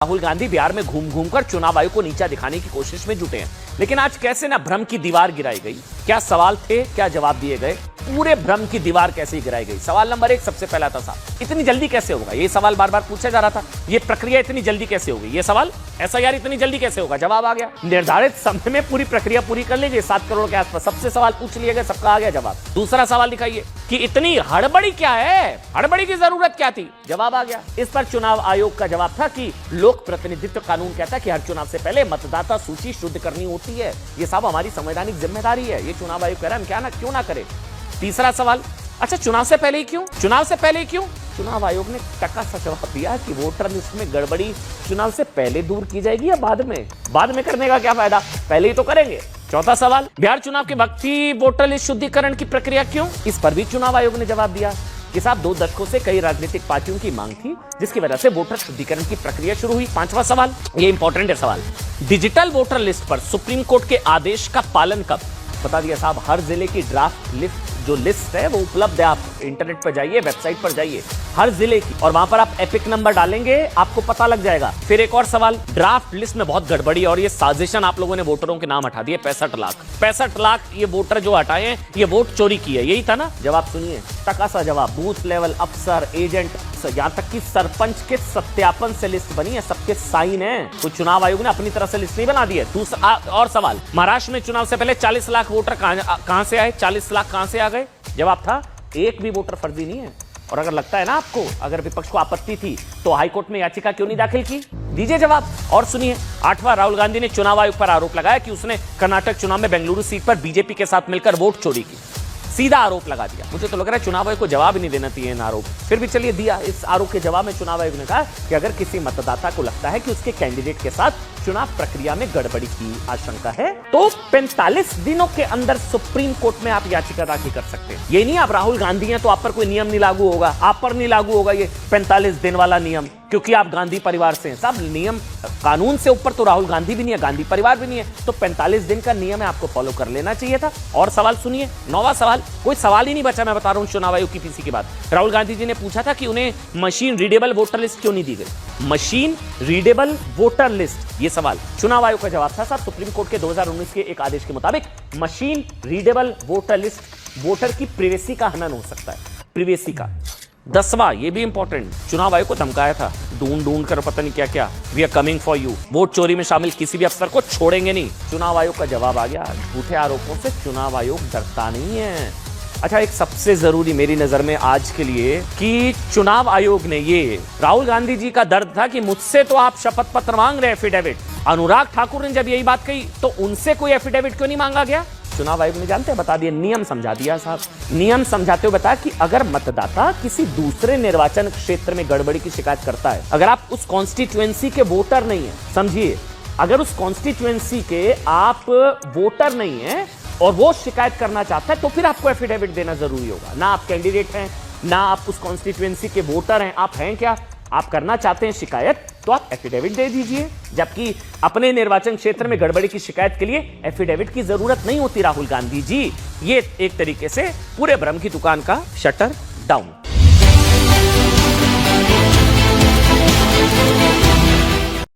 राहुल गांधी बिहार में घूम घूम कर चुनाव आयोग को नीचा दिखाने की कोशिश में जुटे हैं, लेकिन आज कैसे ना भ्रम की दीवार गिराई गई। क्या सवाल थे, क्या जवाब दिए गए, पूरे भ्रम की दीवार कैसे गिराई गई। सवाल नंबर 1 सबसे पहला था साहब, इतनी जल्दी कैसे होगा, ये सवाल बार बार पूछा जा रहा था। ये प्रक्रिया इतनी जल्दी कैसे होगी, ये सवाल एसआईआर इतनी जल्दी कैसे होगा। जवाब आ गया, निर्धारित समय में पूरी प्रक्रिया पूरी कर लीजिए। 7 करोड़ के आसपास सबसे सवाल पूछ लिए गए, सबका आ गया जवाब। दूसरा सवाल दिखाइए कि इतनी हड़बड़ी क्या है, हड़बड़ी की जरूरत क्या थी। जवाब आ गया। इस पर चुनाव आयोग का जवाब था कि लोक प्रतिनिधित्व कानून कहता है कि हर चुनाव से पहले मतदाता सूची शुद्ध करनी होती है। ये साहब हमारी संवैधानिक जिम्मेदारी है। ये चुनाव आयोग कह रहा है, हम क्या ना क्यों ना करें। तीसरा सवाल, अच्छा चुनाव से पहले ही क्यों, चुनाव से पहले ही क्यों। चुनाव आयोग ने टका सा जवाब दिया कि वोटर लिस्ट में गड़बड़ी चुनाव से पहले दूर की जाएगी या बाद में। बाद में करने का क्या फायदा, पहले ही तो करेंगे। चौथा सवाल, बिहार चुनाव के वक्त ही वोटर लिस्ट शुद्धिकरण की प्रक्रिया क्यों। इस पर भी चुनाव आयोग ने जवाब दिया कि साहब 2 दशकों से कई राजनीतिक पार्टियों की मांग थी, जिसकी वजह से वोटर शुद्धिकरण की प्रक्रिया शुरू हुई। पांचवा सवाल, ये इंपॉर्टेंट है सवाल, डिजिटल वोटर लिस्ट पर सुप्रीम कोर्ट के आदेश का पालन कब। बता दिया साहब, हर जिले की ड्राफ्ट लिस्ट जो लिस्ट है वो उपलब्ध है। आप इंटरनेट पर जाइए, वेबसाइट पर जाइए, हर जिले की, और वहां पर आप एपिक नंबर डालेंगे आपको पता लग जाएगा। फिर एक और सवाल, ड्राफ्ट लिस्ट में बहुत गड़बड़ी और ये साजिशन आप लोगों ने वोटरों के नाम हटा दिए। 65 लाख ये वोटर जो हटाए हैं, ये वोट चोरी की है, यही था ना। जवाब सुनिए, टका सा जवाब, बूथ लेवल अफसर, एजेंट, यहां तक कि सरपंच के सत्यापन से लिस्ट बनी है, सबके साइन है। तो चुनाव आयोग ने अपनी तरफ से लिस्ट नहीं बना दी है। दूसरा और सवाल, महाराष्ट्र में चुनाव से पहले 40 लाख वोटर कहां से आए, 40 लाख कहां से आ गए। जवाब था, एक भी वोटर फर्जी नहीं है। और अगर लगता है ना आपको, अगर विपक्ष को आपत्ति थी, तो हाईकोर्ट में याचिका क्यों नहीं दाखिल की, दीजिए जवाब। और सुनिए, 8वां, राहुल गांधी ने चुनाव आयोग पर आरोप लगाया कि उसने कर्नाटक चुनाव में बेंगलुरु सीट पर बीजेपी के साथ मिलकर वोट चोरी की। सीधा आरोप लगा दिया। मुझे तो लग रहा है चुनाव आयोग को जवाब ही नहीं देना चाहिए इन आरोप, फिर भी चलिए दिया। इस आरोप के जवाब में चुनाव आयोग ने कहा कि अगर किसी मतदाता को लगता है कि उसके कैंडिडेट के साथ चुनाव प्रक्रिया में गड़बड़ी की आशंका है, तो 45 दिनों के अंदर सुप्रीम कोर्ट में आप याचिका दाखिल कर सकते हैं। ये नहीं आप राहुल गांधी हैं तो आप पर कोई नियम नहीं लागू होगा, आप पर नहीं लागू होगा ये 45 दिन वाला नियम, क्योंकि आप गांधी परिवार से हैं। सब नियम कानून से ऊपर तो राहुल गांधी भी नहीं है, गांधी परिवार भी नहीं है, तो 45 दिन का नियम है, आपको फॉलो कर लेना चाहिए था। और सवाल सुनिए, 9वां सवाल, कोई सवाल ही नहीं बचा, मैं बता रहा हूं चुनाव आयोग की पीसी की बात। राहुल गांधी जी ने पूछा था कि उन्हें मशीन रीडेबल वोटर लिस्ट क्यों नहीं दी गई। मशीन रीडेबल वोटर लिस्ट, ये सवाल चुनाव आयोग का जवाब था साहब, सुप्रीम कोर्ट के 2019 के एक आदेश के मुताबिक machine readable voter list voter की प्रिवेसी का हनन हो सकता है, प्रिवेसी का। 10वां, ये भी इंपॉर्टेंट, चुनाव आयोग को धमकाया था, ढूंढ कर पता नहीं क्या क्या, we are coming for you, vote चोरी में शामिल किसी भी अफसर को छोड़ेंगे नहीं। चुनाव आयोग का जवाब आ गया, झूठे आरोपों से चुनाव आयोग डरता नहीं है। अच्छा, एक सबसे जरूरी मेरी नजर में आज के लिए कि चुनाव आयोग ने, ये राहुल गांधी जी का दर्द था कि मुझसे तो आप शपथ पत्र मांग रहे, एफिडेविट। अनुराग ठाकुर ने जब यही बात कही तो उनसे कोई एफिडेविट क्यों नहीं मांगा गया। चुनाव आयोग ने जानते हैं, बता दिया, नियम समझा दिया साहब। नियम समझाते हुए बताया कि अगर मतदाता किसी दूसरे निर्वाचन क्षेत्र में गड़बड़ी की शिकायत करता है, अगर आप उस कॉन्स्टिट्यूएंसी के वोटर नहीं है, समझिए, अगर उस कॉन्स्टिट्यूएंसी के आप वोटर नहीं है और वो शिकायत करना चाहता है, तो फिर आपको एफिडेविट देना जरूरी होगा। ना आप कैंडिडेट हैं, ना आप उस कॉन्स्टिट्यूएंसी के वोटर हैं, आप हैं क्या, आप करना चाहते हैं शिकायत, तो आप एफिडेविट दे दीजिए। जबकि अपने निर्वाचन क्षेत्र में गड़बड़ी की शिकायत के लिए एफिडेविट की जरूरत नहीं होती राहुल गांधी जी। ये एक तरीके से पूरे भ्रम की दुकान का शटर डाउन।